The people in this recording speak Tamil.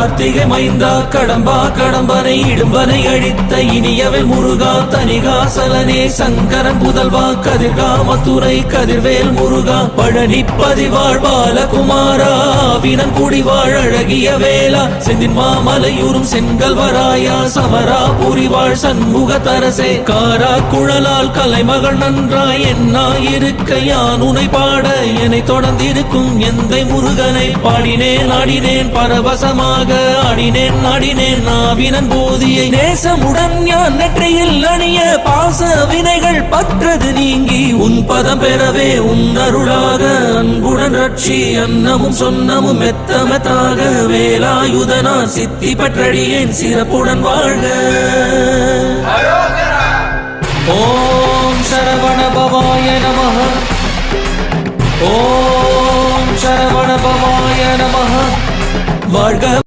கார்த்திகை மைந்தா கடம்பா கடம்பனை இடும்பனை அழித்த இனியவள் முருகா தனிகாசலனே சங்கரன் புதல்வா கதிர்காமத்துறை கதிர்வேல் முருகா பழனி பதிவாழ் பாலகுமாரா வினன் குடிவாழ் அழகிய வேளா செந்தின் மாமலையூரும் செங்கல்வராயா சமரா புரிவாழ் சண்முக தரசே காரா குழலால் கலைமகள் நன்றாய் என்னாயிருக்க யான் உனை பாட என்னை தொடர்ந்திருக்கும் எந்தை முருகனை பாடினேன் ஆடினேன் பரவசமாக ஆடினேன் ஆடினேன் நாவினன் போதியை நேசமுடன் யான் நெற்றியில் அணிய பாச வினைகள் பற்றது நீங்கி உன் பதம் பெறவே உன் அருளாக அன்புடன் ரட்சி அன்னமும் சொன்னமும் மெத்தமெத்தாக வேலாயுதனா சித்தி பற்றடியேன் சிறப்புடன் வாழ்க. ஓம் சரவண பவாய நமஹ. ஓம் சரவண பவாய நமஹ. வாழ்க.